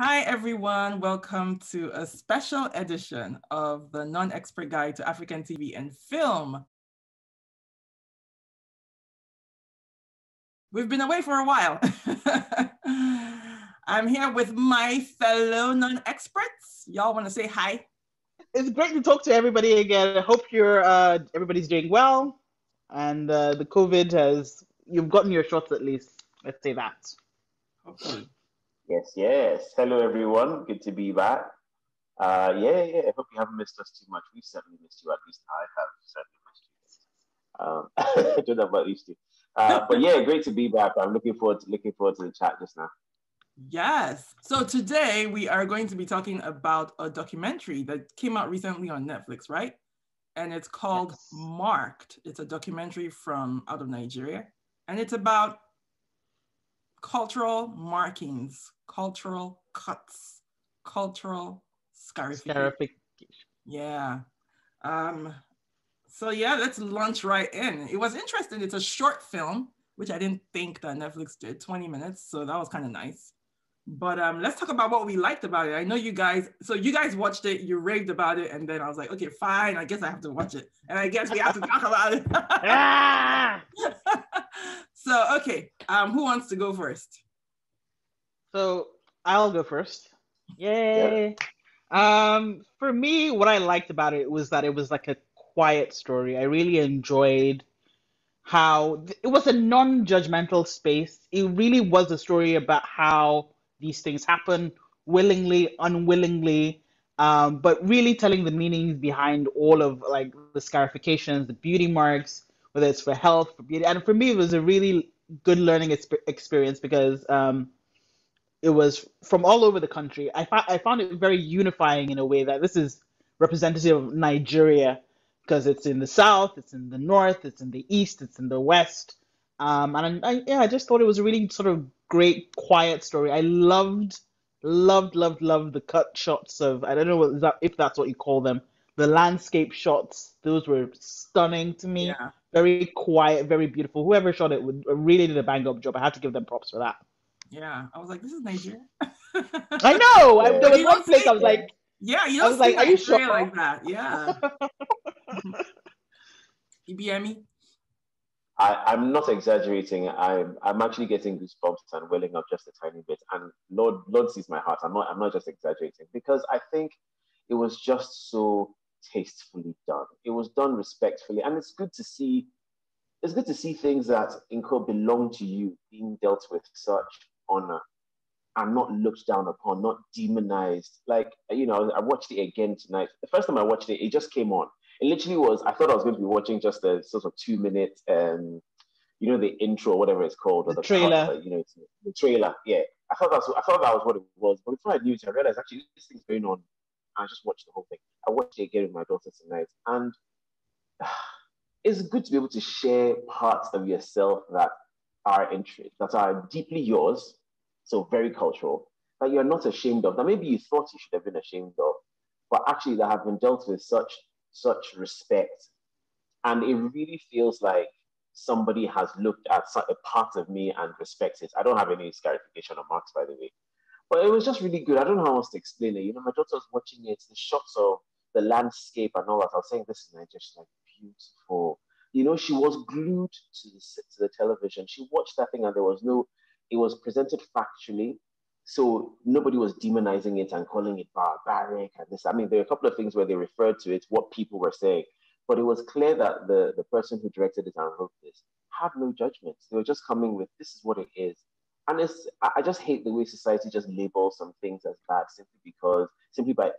Hi, everyone. Welcome to a special edition of the Non-Expert Guide to African TV and Film. We've been away for a while. I'm here with my fellow non-experts. Y'all want to say hi? It's great to talk to everybody again. I hope everybody's doing well, and the COVID you've gotten your shots at least. Let's say that. Hopefully. Yes, yes. Hello, everyone. Good to be back. Yeah. I hope you haven't missed us too much. We've certainly missed you. At least I have certainly missed you. I don't know about these two. But yeah, great to be back. I'm looking forward to the chat just now. Yes. So today we are going to be talking about a documentary that came out recently on Netflix, right? And it's called Marked. It's a documentary from out of Nigeria. And it's about cultural markings, cultural cuts, cultural scarification. Yeah. So yeah, let's launch right in. It was interesting. It's a short film, which I didn't think that Netflix did, 20 minutes. So that was kind of nice. But let's talk about what we liked about it. I know you guys watched it, you raved about it, and then I was like, okay, fine, I guess I have to watch it. And I guess we have to talk about it. So, okay, who wants to go first? So I'll go first. Yay! For me, what I liked about it was that it was like a quiet story. I really enjoyed how it was a non-judgmental space. It really was a story about how these things happen, willingly, unwillingly, but really telling the meanings behind all of like the scarifications, the beauty marks, whether it's for health, for beauty. And for me, it was a really good learning experience because it was from all over the country. I found it very unifying in a way that this is representative of Nigeria because it's in the south, it's in the north, it's in the east, it's in the west. I just thought it was a really sort of great, quiet story. I loved the cut shots of, I don't know if that's what you call them, the landscape shots. Those were stunning to me. Yeah. Very quiet, very beautiful. Whoever shot it really did a bang up job. I have to give them props for that. Yeah, I was like, this is Nigeria. I know. There was one place I was like, yeah, you don't see are you sure? Nigeria like that. Yeah. EBME. I'm not exaggerating. I'm actually getting goosebumps and welling up just a tiny bit. And Lord sees my heart. I'm not just exaggerating because I think it was just so tastefully done. It was done respectfully, and it's good to see things that in quote belong to you being dealt with such honor and not looked down upon, not demonized. Like, I watched it again tonight. The first time I watched it, it just came on. It literally was, I thought I was going to be watching just a sort of 2 minute, the intro, whatever it's called, or the trailer. The trailer. Yeah. I thought that was what it was. But before I knew it, I realized actually this thing's going on. I just watched the whole thing. I watched it again with my daughter tonight. And it's good to be able to share parts of yourself that are deeply yours, so very cultural, that you're not ashamed of, that maybe you thought you should have been ashamed of, but actually that have been dealt with such respect. And it really feels like somebody has looked at a part of me and respects it. I don't have any scarification or marks, by the way. But it was just really good. I don't know how else to explain it. My daughter was watching it, the shots of the landscape and all that. I was saying, this is just like beautiful. She was glued to the television. She watched that thing and it was presented factually. So nobody was demonizing it and calling it barbaric and this. I mean, there are a couple of things where they referred to it, what people were saying, but it was clear that the person who directed it and wrote this had no judgments. They were just coming with, this is what it is. And I just hate the way society just labels some things as bad simply by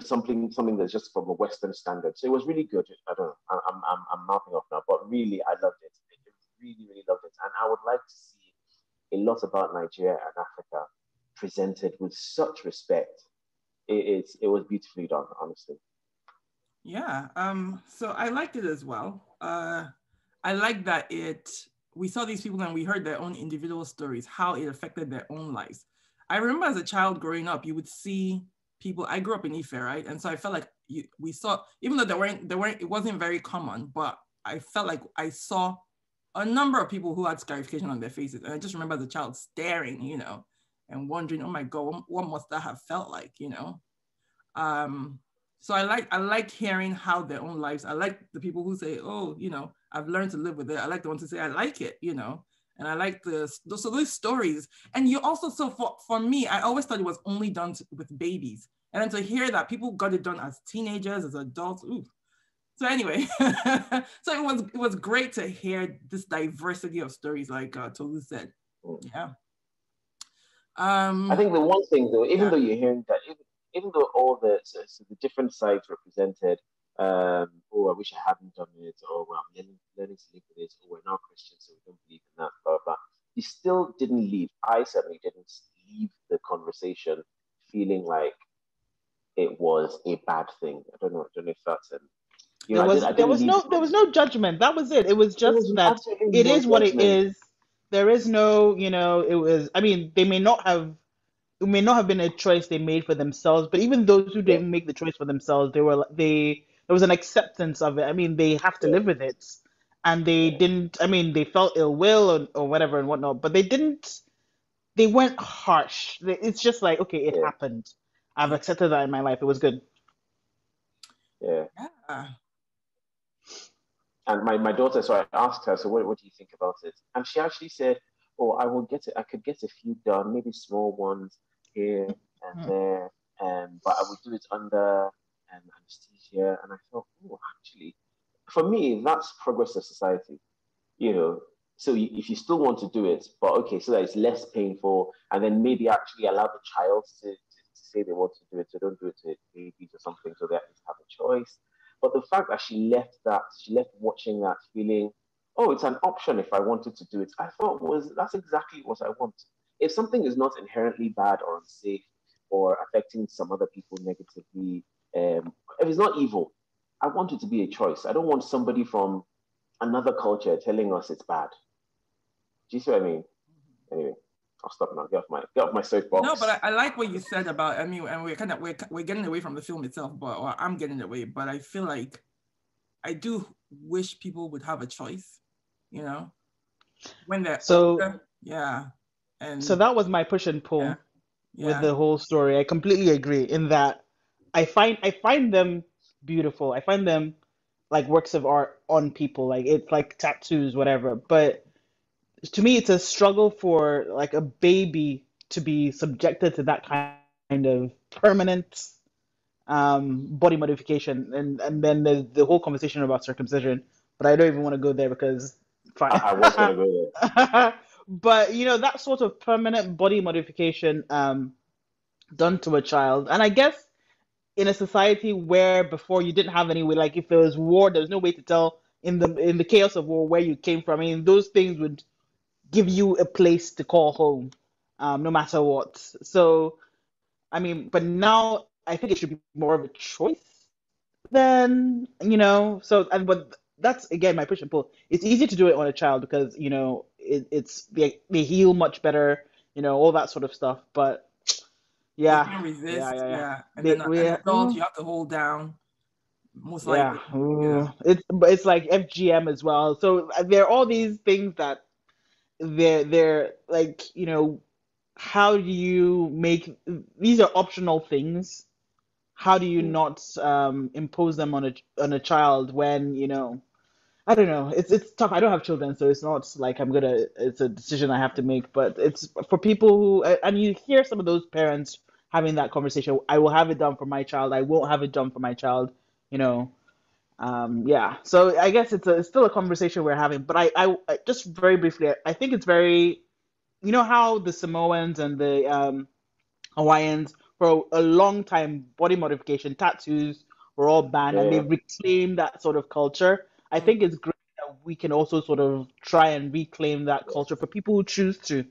something that's just from a Western standard. So it was really good. I don't know. I'm mouthing off now, but really I loved it. I really really loved it, and I would like to see a lot about Nigeria and Africa presented with such respect. It was beautifully done, honestly. Yeah. So I liked it as well. I like that we saw these people and we heard their own individual stories, how it affected their own lives. I remember as a child growing up, you would see people. I grew up in Ife, right? And so I felt like we saw, even though it wasn't very common, but I felt like I saw a number of people who had scarification on their faces. And I just remember as a child staring, and wondering, oh my God, what must that have felt like, you know? So I like hearing how their own lives. I like the people who say, oh, you know, I've learned to live with it. I like the ones who say I like it, you know. And I like so those stories. And you also, so for me, I always thought it was only done with babies. And then to hear that people got it done as teenagers, as adults, ooh. So anyway, so it was great to hear this diversity of stories, like Tolu said. Yeah. I think the one thing though, even though you're hearing that, even though all the different sides represented, oh, I wish I hadn't done it, or well, I'm learning to live with it, or we're now Christians, so we don't believe in that, blah, blah. You still didn't leave. I certainly didn't leave the conversation feeling like it was a bad thing. I don't know if that's you know, there was no judgment. That was it. It was just that it is what it is. There is no, you know, it was. I mean, it may not have been a choice they made for themselves, but even those who didn't make the choice for themselves, there was an acceptance of it. I mean, they have to live with it, and they didn't. I mean, they felt ill will or whatever and whatnot, but they didn't. They weren't harsh. It's just like, okay, it happened. I've accepted that in my life. It was good. Yeah. And my daughter, so I asked her, so what do you think about it? And she actually said, oh, I could get a few done, maybe small ones here and there, but I would do it under anesthesia. And I thought, oh, actually, for me, that's progress of society, you know. So if you still want to do it, but okay, so that it's less painful, and then maybe actually allow the child to say they want to do it, so don't do it to babies or something, so they at least have a choice. But the fact that she left watching that feeling, oh, it's an option if I wanted to do it, I thought that's exactly what I want. If something is not inherently bad or unsafe or affecting some other people negatively, if it's not evil, I want it to be a choice. I don't want somebody from another culture telling us it's bad. Do you see what I mean? Anyway, I'll stop now. Get off my soapbox. No, but I like what you said about. I mean, and we're getting away from the film itself, or I'm getting away. But I feel like I do wish people would have a choice. You know, when they're older. Yeah. And so that was my push and pull with the whole story. I completely agree in that I find them beautiful. I find them like works of art on people. Like it's like tattoos, whatever. But to me, it's a struggle for like a baby to be subjected to that kind of permanent body modification, and then there's the whole conversation about circumcision. But I don't even want to go there because fine. I was gonna go there. But you know, that sort of permanent body modification done to a child, and I guess in a society where before you didn't have any way, like if there was war, there was no way to tell in the chaos of war where you came from. I mean, those things would give you a place to call home, no matter what. So, I mean, but now I think it should be more of a choice than, you know. So, but that's again my push and pull. It's easy to do it on a child because you know it's they heal much better, you know, all that sort of stuff. But yeah, you can resist, yeah. And they, then an adult, you have to hold down. Most likely, it's like FGM as well. So there are all these things that they're like, you know, how do you make these are optional things? How do you not impose them on a child when, you know, I don't know. It's tough. I don't have children, so it's not like it's a decision I have to make, but it's for people who, and you hear some of those parents having that conversation. I will have it done for my child. I won't have it done for my child, you know. Yeah, so I guess it's still a conversation we're having, but I just very briefly, I think it's very, you know how the Samoans and the Hawaiians for a long time body modification tattoos were all banned, and they reclaimed that sort of culture. I think it's great that we can also sort of try and reclaim that culture for people who choose to.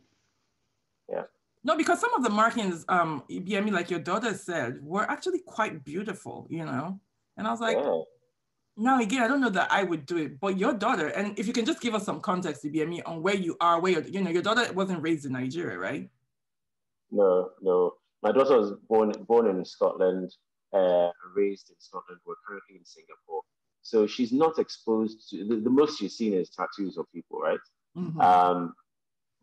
Yeah. No, because some of the markings, BME, like your daughter said, were actually quite beautiful, you know, and I was like. Now, again, I don't know that I would do it, but your daughter, and if you can just give us some context, BME, on where you are, where your daughter wasn't raised in Nigeria, right? No. My daughter was born in Scotland, raised in Scotland. We're currently in Singapore. So she's not exposed to, the most she's seen is tattoos of people, right? Mm-hmm.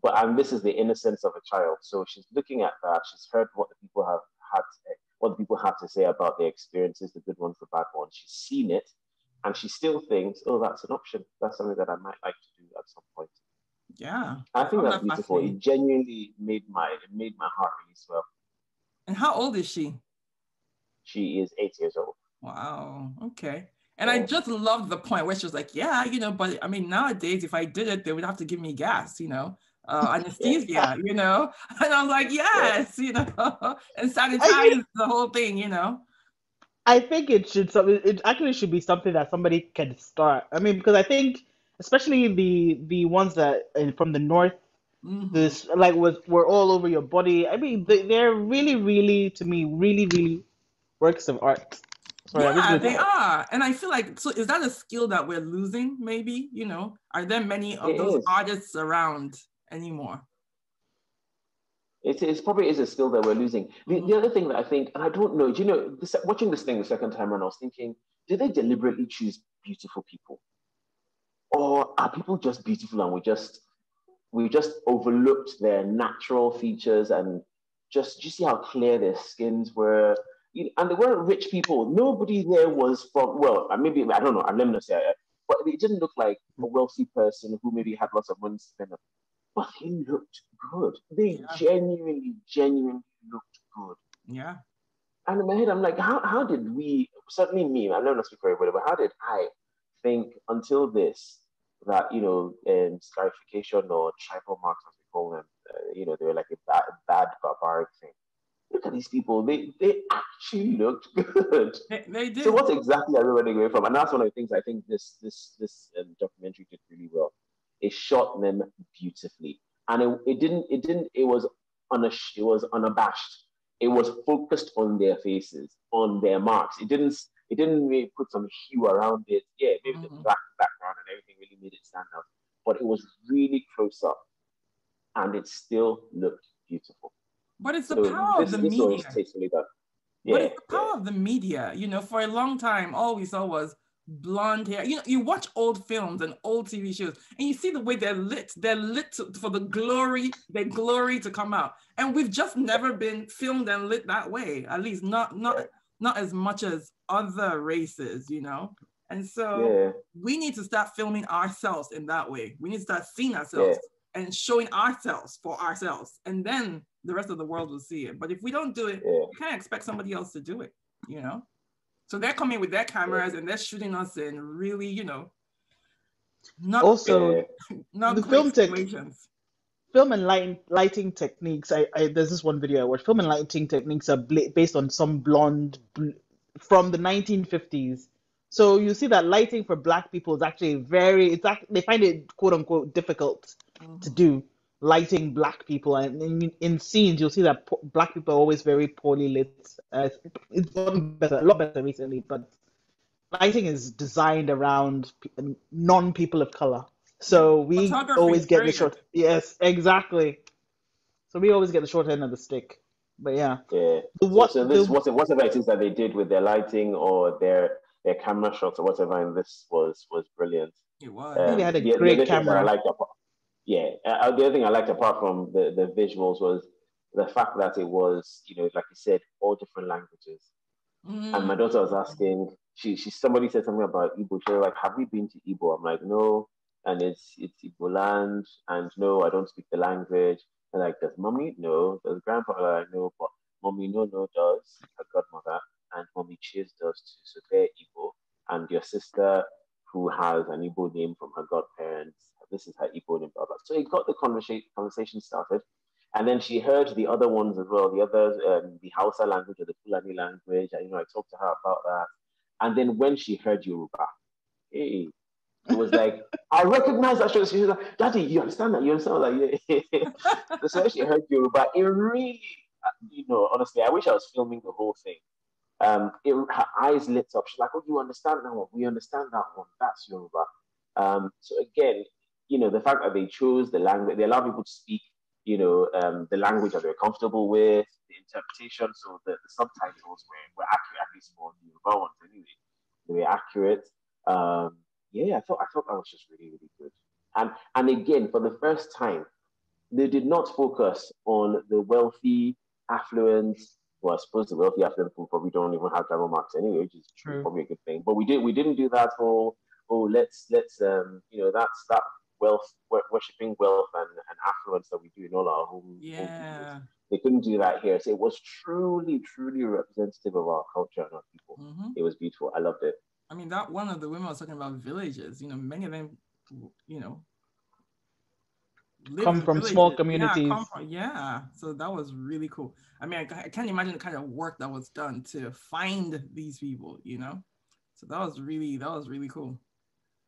But and this is the innocence of a child. So she's looking at that. She's heard what the people have had, what the people have to say about their experiences, the good ones, the bad ones. She's seen it, and she still thinks, "Oh, that's an option. That's something that I might like to do at some point." Yeah. I think found that's that beautiful. It fascinating. genuinely made my heart really swell. And how old is she? She is 8 years old. Wow. Okay. And I just loved the point where she was like, yeah, but I mean, nowadays, if I did it, they would have to give me gas, anesthesia, Yeah. And I was like, yes, and sanitize the whole thing. I think it actually should be something that somebody can start. I mean, because I think especially the ones that from the north, Mm-hmm. this like were all over your body. I mean, they're really, really to me, really, really works of art. Sorry, I'm just Yeah, going they to. are. And I feel like, so is that a skill that we're losing, maybe? Are there many It of those is. artists around anymore? It probably is a skill that we're losing. Mm-hmm. The other thing that I think, and I don't know, watching this thing the second time around, I was thinking, did they deliberately choose beautiful people? Or are people just beautiful and we just overlooked their natural features and just you see how clear their skins were? And they weren't rich people. Nobody there was from, well, maybe, I don't know, let me not say, but it didn't look like a wealthy person who maybe had lots of money to spend. But they looked good. They genuinely looked good. Yeah. And in my head, I'm like, how did we, certainly me, I'm not speaking for everybody, but how did I think until this that, scarification or tribal marks, as we call them, they were like a bad barbaric thing. Look at these people. They actually looked good. They So did. what exactly are we running away from? And that's one of the things I think this documentary did really well. It shot them beautifully, and it was unabashed. It was focused on their faces, on their marks. It didn't really put some hue around it. Yeah, maybe the black background and everything really made it stand out, but it was really close up, and it still looked beautiful. But it's the So power of the this was media. tastefully done. But Yeah, it's the power of the media. For a long time, all we saw was blonde hair. You watch old films and old TV shows, and you see the way they're lit. They're lit for their glory to come out. And we've just never been filmed and lit that way. At least not as much as other races. And so we need to start filming ourselves in that way. We need to start seeing ourselves and showing ourselves for ourselves, and then the rest of the world will see it. But if we don't do it, you can't expect somebody else to do it, So they're coming with their cameras and they're shooting us in really, not Also, not the great situations. film and lighting techniques. There's this one video I watched. Film and lighting techniques are based on some blonde from the 1950s. So you see that lighting for black people is actually they find it quote unquote difficult to do, lighting black people. And in scenes, you'll see that black people are always very poorly lit. It's gotten better, a lot better recently, but lighting is designed around non-people of color. So we Photography always is get very the good. short. Yes, exactly. So we always get the short end of the stick. But yeah. Yeah. Whatever it is that they did with their lighting or their camera shots or whatever in this was brilliant. It was. I think they had a The great other thing that I camera. liked the other thing I liked apart from the visuals was the fact that it was, like you said, all different languages. And my daughter was asking, somebody said something about Igbo. She was like, "Have we been to Igbo?" I'm like, "No." And it's Igbo land, and no, I don't speak the language. And like, does mommy? No. Does grandpa? I know, but mommy no does. Her godmother and mommy Cheers does too. So they're Igbo, and your sister who has an Igbo name from her godparents. This is her Igbo name, blah blah. So it got the conversation started. And then she heard the other ones as well, the others, the Hausa language or the Fulani language. And, I talked to her about that. And then when she heard Yoruba, hey, it was like, I recognize that. She was like, Daddy, you understand that? You understand that? Yeah. So when she heard Yoruba, it really, honestly, I wish I was filming the whole thing. Her eyes lit up. She's like, oh, you understand that one? We understand that one. That's Yoruba. So again, the fact that they chose the language, they allow people to speak the language that they're comfortable with, the interpretation. So the subtitles were accurate, at least for the Yoruba ones anyway. They were accurate. I thought that was just really, really good. And again, for the first time, they did not focus on the wealthy, affluent. Well, I suppose the wealthy, affluent people probably don't even have travel marks anyway, which is True. probably a good thing. But we didn't do that whole, oh, let's that's that wealth, worshipping wealth and affluence that we do in all our home Yeah. They couldn't do that here. So it was truly, truly representative of our culture and our people. Mm-hmm. It was beautiful. I loved it. I mean, that one of the women was talking about villages. Many of them, live Come in from villages. small communities. Yeah. So that was really cool. I mean, I can't imagine the kind of work that was done to find these people. So that was really cool.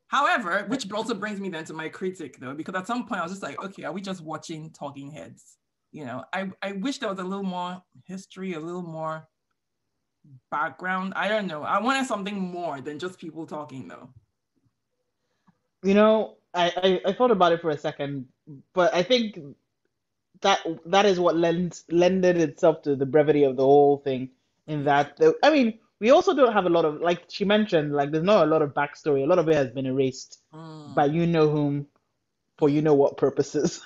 However, which also brings me then to my critic though, because at some point I was just like, okay, are we just watching talking heads? I wish there was a little more history, a little more background. I don't know. I wanted something more than just people talking though. I thought about it for a second, but I think that is what lended itself to the brevity of the whole thing. In that, I mean, we also don't have a lot of, like she mentioned, like there's not a lot of backstory. A lot of it has been erased by you know whom for you know what purposes.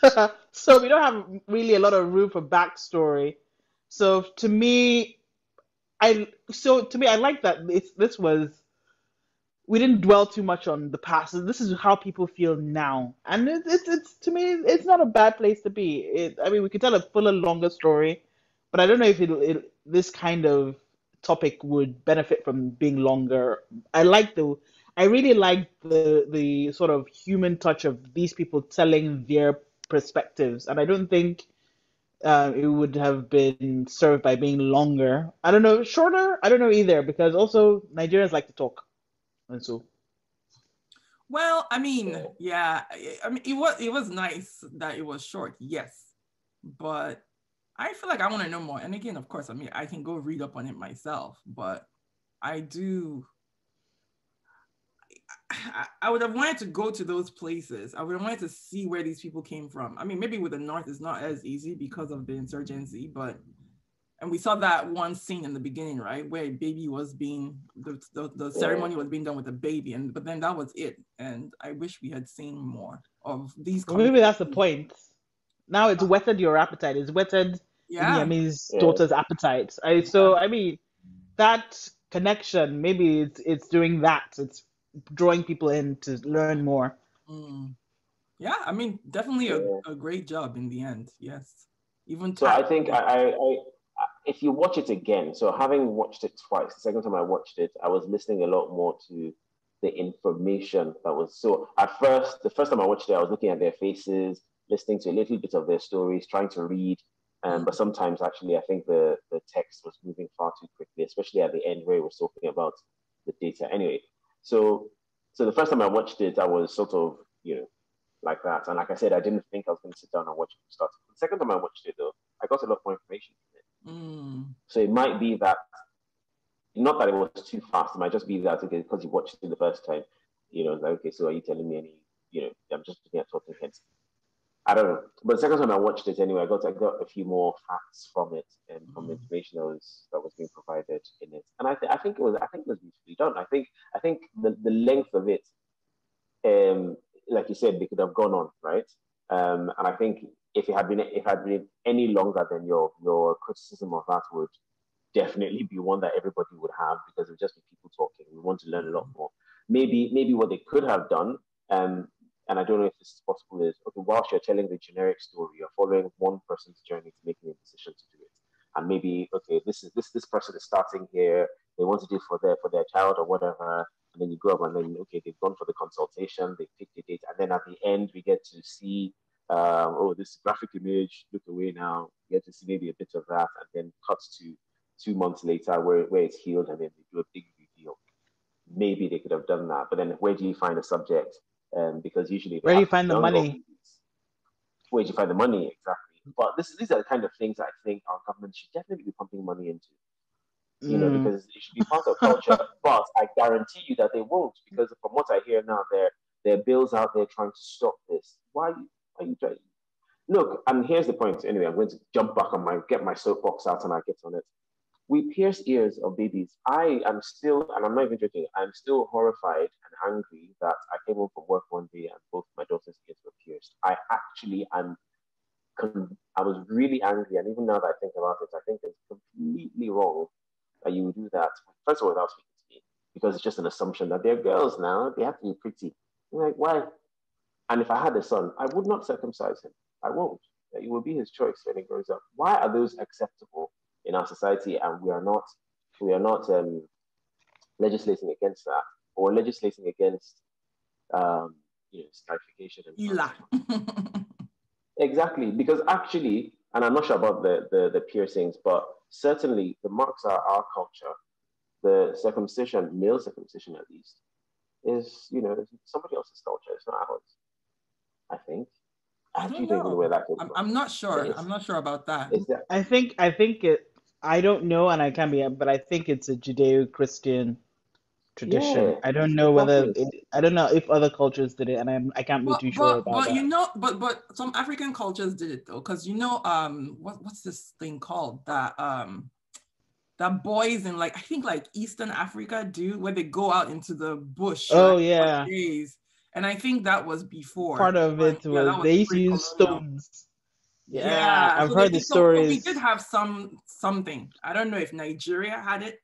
So we don't have really a lot of room for backstory. So to me, I like that this was we didn't dwell too much on the past. This is how people feel now, and it's to me it's not a bad place to be. I mean, we could tell a fuller, longer story, but I don't know if this kind of topic would benefit from being longer. I really like the sort of human touch of these people telling their perspectives, and I don't think it would have been served by being longer. I don't know, shorter. I don't know either, because also Nigerians like to talk. And so, well, I mean, yeah, I mean, it was nice that it was short, yes, but I feel like I want to know more. And again, of course, I mean, I can go read up on it myself, but I do. I would have wanted to go to those places. I would have wanted to see where these people came from. I mean, maybe with the North, it's not as easy because of the insurgency, and we saw that one scene in the beginning, right, where a baby was being the ceremony was being done with a baby, but then that was it. And I wish we had seen more of these. Well, maybe that's the point. Now it's whetted your appetite. It's whetted Inyami's daughter's appetite. I mean, that connection, maybe it's doing that. It's drawing people in to learn more. Yeah, I mean, definitely a great job in the end. Yes, even so. I think I if you watch it again, so having watched it twice, the second time I watched it, I was listening a lot more to the information that was. So the first time I watched it, I was looking at their faces, listening to a little bit of their stories, trying to read. But sometimes actually, I think the text was moving far too quickly, especially at the end where it was talking about the data. Anyway, so the first time I watched it, I was sort of, like that. And like I said, I didn't think I was going to sit down and watch it from start. The second time I watched it, though, I got a lot more information from it. So it might be that, not that it was too fast, it might just be that, okay, because you watched it the first time, like, okay, so are you telling me I'm just looking at talking heads. I don't know. But the second time I watched it anyway, I got a few more facts from it and from the information that was being provided in it. And I think it was beautifully done. I think the length of it, like you said, they could have gone on, right? And I think if it had been any longer, then your criticism of that would definitely be one that everybody would have, because it would just be people talking. We want to learn a lot more. Maybe what they could have done, and I don't know if this is possible, is, okay, whilst you're telling the generic story, you're following one person's journey to making a decision to do it. And maybe, okay, this person is starting here, they want to do it for their child or whatever, and then you go up and then, okay, they've gone for the consultation, they picked the date, and then at the end we get to see, this graphic image, look away now, you get to see maybe a bit of that, and then cuts to 2 months later where it's healed, and then they do a big reveal. Maybe they could have done that, but then where do you find a subject? Because usually where do you find the money? Where do you find the money, exactly? But these are the kind of things I think our government should definitely be pumping money into. Because it should be part of culture. But I guarantee you that they won't, because from what I hear now, there are bills out there trying to stop this. Why are you trying? Look, and here's the point. Anyway, I'm going to jump back on get my soapbox out and I get on it. We pierce ears of babies. I am still, and I'm not even joking, I'm still horrified and angry that I came home from work one day and both my daughter's ears were pierced. I actually am I was really angry, and even now that I think about it, I think it's completely wrong that you would do that. First of all, without speaking to me, because it's just an assumption that they're girls now; they have to be pretty. I'm like, why? And if I had a son, I would not circumcise him. I won't. It will be his choice when he grows up. Why are those acceptable in our society, and we are not legislating against that, or legislating against scarification and Ila. exactly, because actually, and I'm not sure about the piercings, but certainly the marks are our culture. The circumcision, male circumcision at least, is somebody else's culture. It's not ours. I think. I Actually, don't don't even know where know. that came from. I'm not sure. It's, I'm not sure about that. is that I think it. I don't know, and I can't be, but I think it's a Judeo-Christian tradition. yeah, I don't know whether exactly. I don't know if other cultures did it, and I can't be But too sure but about but that. but some African cultures did it though, because what's this thing called that boys in like I think like Eastern Africa do, where they go out into the bush, right, Oh for yeah, days. And I think that was before. part of it Yeah, that was was they used to use pre-colonial. stones. Yeah, Yeah, I've so they heard the did. So we did stories. have something. I don't know if Nigeria had it.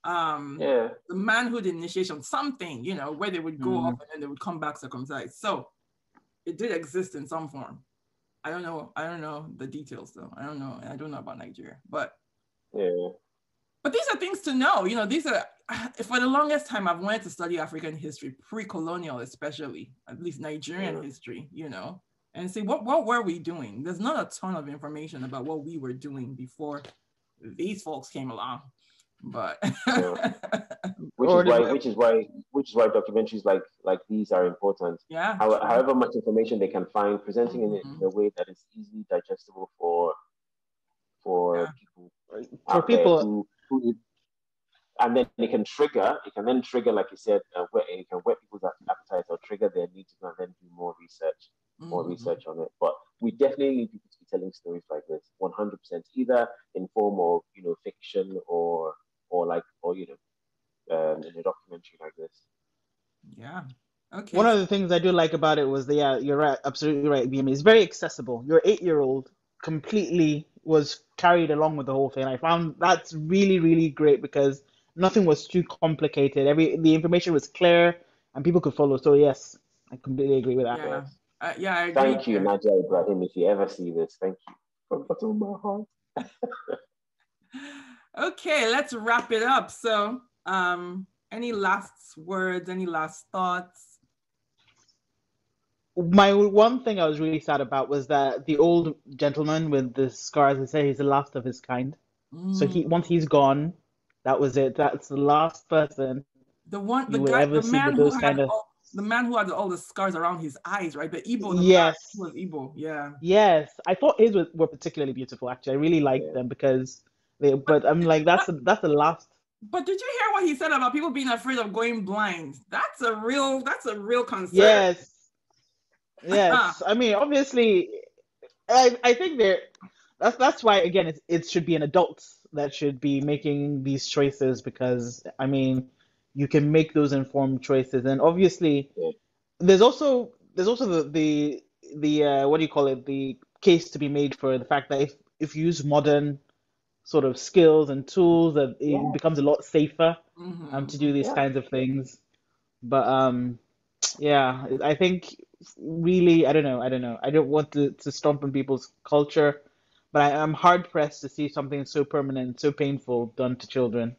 Yeah, The manhood initiation, something, where they would go off Mm. and then they would come back circumcised. So it did exist in some form. I don't know the details though. I don't know about Nigeria, but yeah, these are things to know. These are for the longest time I've wanted to study African history, pre-colonial especially, at least Nigerian yeah. history, and see what were we doing. There's not a ton of information about what we were doing before these folks came along, but Yeah. Which is Or why, the, which is why, which is why documentaries like these are important. yeah, However much information they can find, presenting it in mm-hmm. a way that is easily digestible for Yeah. people for out there people. who and then it can then trigger, like you said, it can whet people's appetites or trigger their need to go and then do more Mm-hmm. research on it. But we definitely need people to be telling stories like this, 100%, either in form of fiction or in a documentary like this. Yeah. Okay. One of the things I do like about it was you're right, absolutely right, BM. It's very accessible. Your 8-year-old completely was carried along with the whole thing. I found that's really, really great because nothing was too complicated. The information was clear and people could follow. So yes, I completely agree with that. Yeah. Yes. Yeah, I agree Thank you, there. Nadia Ibrahim. If you ever see this, thank you from the bottom of my heart. Okay, let's wrap it up. So, any last words, any last thoughts? My one thing I was really sad about was that the old gentleman with the scars, they say he's the last of his kind. So once he's gone, that was it. That's the last person you would ever see with those kind of. The man who had all the scars around his eyes, right? The man Yes, who was Igbo, yeah. yes. I thought his were particularly beautiful. Actually, I really liked them because they. But I'm like, that's the last. But did you hear what he said about people being afraid of going blind? That's a real concern. Yes, yes. I mean, obviously, I think that's why again it should be an adult that should be making these choices because I mean you can make those informed choices and obviously Yeah. there's also the what do you call it, the case to be made for the fact that if you use modern sort of skills and tools that it becomes a lot safer to do these kinds of things. But yeah, I think really, I don't know. I don't want to stomp on people's culture, but I'm hard pressed to see something so permanent, so painful done to children.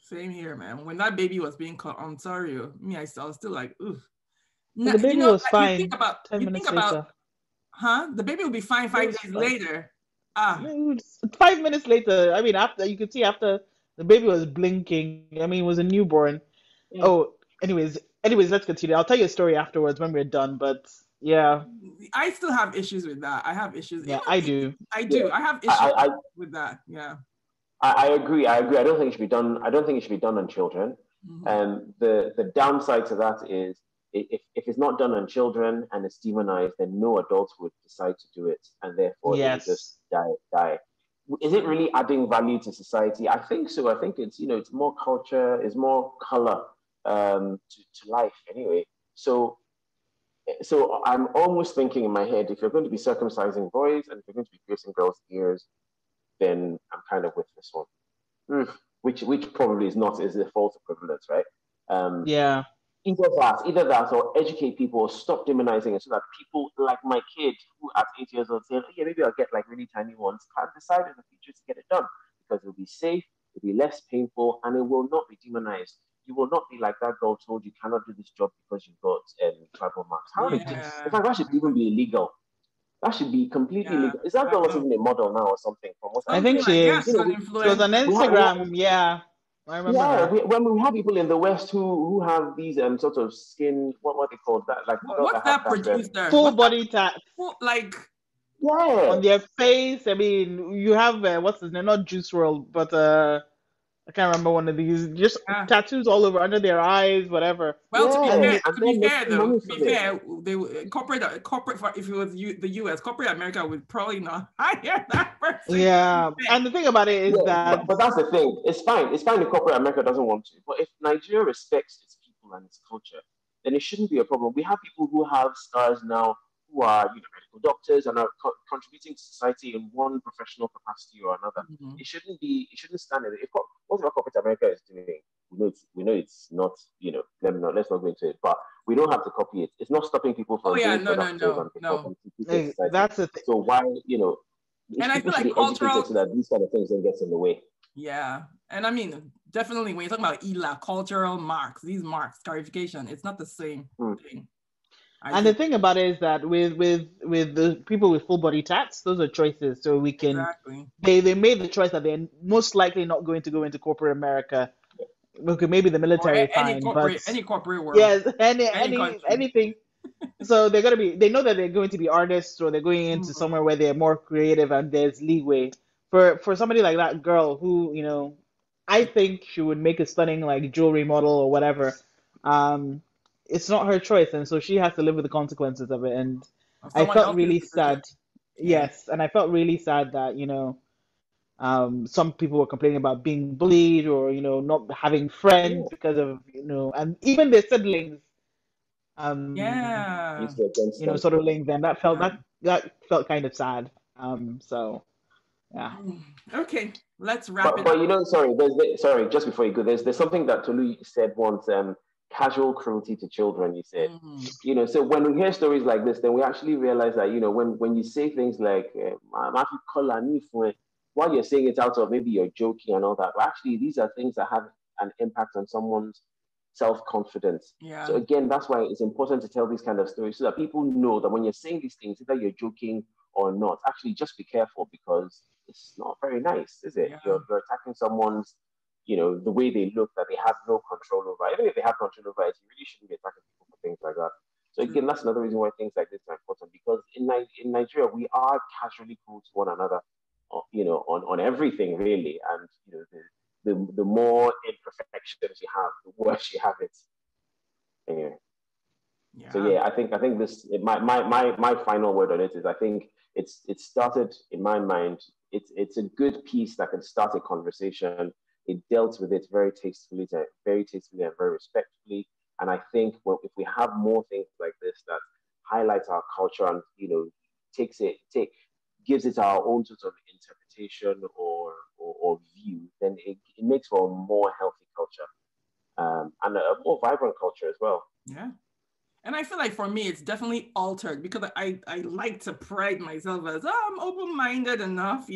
Same here, man. When that baby was being caught, I'm sorry, I was still like, ooh. But the baby was You fine 10 you think minutes about, later. huh? The baby will be fine It 5 days was fine. later. Ah, 5 minutes later, I mean, after you could see after the baby was blinking. I mean, it was a newborn. Yeah. Oh, anyways, let's continue. I'll tell you a story afterwards when we're done. But yeah, I still have issues with that. I have issues. yeah, I do. I do. Yeah. I have issues with that. Yeah. I agree. I don't think it should be done. I don't think it should be done on children. Mm-hmm. The downside to that is if it's not done on children and it's demonized, then no adults would decide to do it, and therefore they would just Yes. die. Is it really adding value to society? I think so. I think it's more culture, it's more color to life anyway. So So I'm almost thinking in my head, if you're going to be circumcising boys and if you're going to be piercing girls' ears, then I'm kind of with this one. Which probably is not is the false equivalence, right? Yeah. Either that, or educate people, or stop demonizing it, so that people like my kid, who at 8 years old saying, "Yeah, maybe I'll get like really tiny ones," can decide in the future to get it done because it'll be safe, it'll be less painful, and it will not be demonized. You will not be like that girl told you cannot do this job because you've got tribal marks. How ridiculous! In fact, that should even be illegal. That should be completely illegal. Is that girl not even a model now or something? From what I think she is. she's an She was on influencer. Instagram. Yeah, I remember her. When we have people in the West who have these sort of skin, what they call that, like What's that producer? Full body tat. Like on their face. I mean, you have what's his name? Not Juice WRLD, but I can't remember one of these. Just tattoos all over under their eyes, whatever. Well, to be fair, corporate. If it was the U.S., corporate America would probably not hire that person. Yeah, and the thing about it is that. But that's the thing. It's fine. It's fine if corporate America doesn't want to. But if Nigeria respects its people and its culture, then it shouldn't be a problem. We have people who have stars now, who are medical doctors and are contributing to society in one professional capacity or another. Mm-hmm. It shouldn't stand in it. What corporate America is doing, we know it's not, let's not go into it, but we don't have to copy it. It's not stopping people from no. That's the thing. So why, and I feel like cultural, so that these kind of things don't get in the way. Yeah. And I mean, definitely when you're talking about ELA, cultural marks, these marks, scarification, it's not the same thing. And the thing about it is that with the people with full body tats, those are choices. So we can they made the choice that they're most likely not going to go into corporate America. Okay, maybe the military, any corporate world. Yes, anything. So they're they know that they're going to be artists, or they're going into somewhere where they're more creative and there's leeway. For somebody like that girl who, I think she would make a stunning like jewelry model or whatever. It's not her choice, and so she has to live with the consequences of it. And I felt really sad. Yes, and I felt really sad that some people were complaining about being bullied or not having friends because of and even their siblings. Sort of laying them. That felt kind of sad. So yeah. Okay, let's wrap it up. But sorry, just before you go, there's something that Tolu said once. Casual cruelty to children, you said. So when we hear stories like this, then we actually realize that when you say things like while you're saying it out of maybe you're joking and all that, but actually these are things that have an impact on someone's self-confidence. So again, that's why it's important to tell these kind of stories so that people know that when you're saying these things, either you're joking or not, actually just be careful, because it's not very nice, is it? You're attacking someone's the way they look, that they have no control over. Even if they have control over it, you really shouldn't be attacking people for things like that. So again, that's another reason why things like this are important, because in Nigeria, we are casually cruel to one another, on everything really. And the more imperfections you have, the worse you have it. Anyway. Yeah. So I think this, my final word on it is, I think it started in my mind. It's a good piece that can start a conversation. It dealt with it very tastefully and very respectfully. And I think if we have more things like this that highlight our culture and gives it our own sort of interpretation or view, then it makes for a more healthy culture, and a more vibrant culture as well. Yeah. And I feel like for me, it's definitely altered, because I like to pride myself as I'm open-minded enough,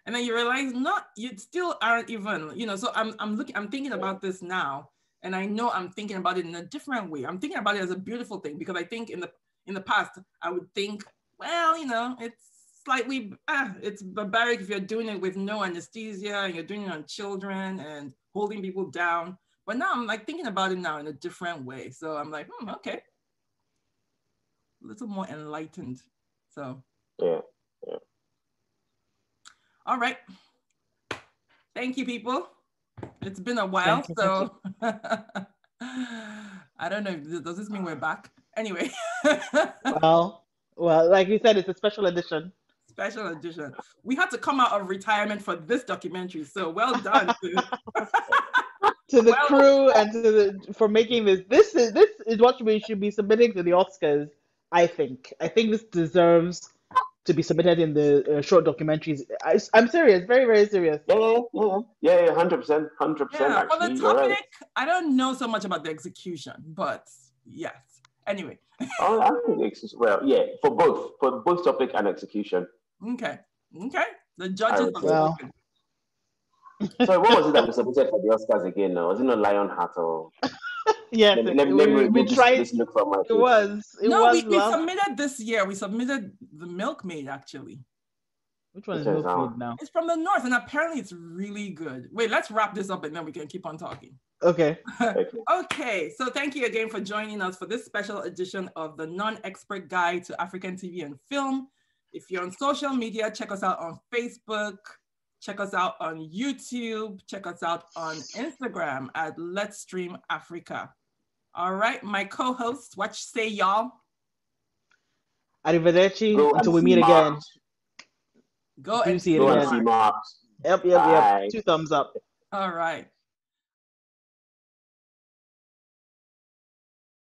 and then you realize you still aren't even, so I'm thinking about this now, and I know I'm thinking about it in a different way. I'm thinking about it as a beautiful thing, because I think in the past, I would think, well, it's slightly, it's barbaric if you're doing it with no anesthesia and you're doing it on children and holding people down. But now I'm like thinking about it now in a different way. So I'm like, okay. A little more enlightened. So. Yeah. All right. Thank you, people. It's been a while, so I don't know. Does this mean we're back? Anyway. well, like you said, it's a special edition. Special edition. We had to come out of retirement for this documentary, so well done to the crew and for making this. This is what we should be submitting to the Oscars. I think this deserves to be submitted in the short documentaries. I'm serious, very, very serious. Yeah, 100%, 100%. Yeah, for the Actually, you're topic, right. I don't know so much about the execution, but yes. Anyway, Oh, I think well, yeah, for both topic and execution, okay. The I judges would have say. Well, spoken. So what was it that we submitted for the Oscars again? Was it not Lionheart or? yes, Let me we remove tried. this look from my It face. No, we last. submitted this year. We submitted The Milkmaid, actually. Which one is Okay, Milkmaid now? It's from the north, and apparently it's really good. Wait, let's wrap this up and then we can keep on talking. Okay. Okay, so thank you again for joining us for this special edition of the Non-Expert Guide to African TV and Film. If you're on social media, check us out on Facebook, check us out on YouTube, check us out on Instagram at Let's Stream Africa. All right, my co-hosts, what you say, y'all? Arrivederci Go until we and meet see again. Marked. Go Do and see it Go and again. see Marked. Yep. Bye. 2 thumbs up. All right.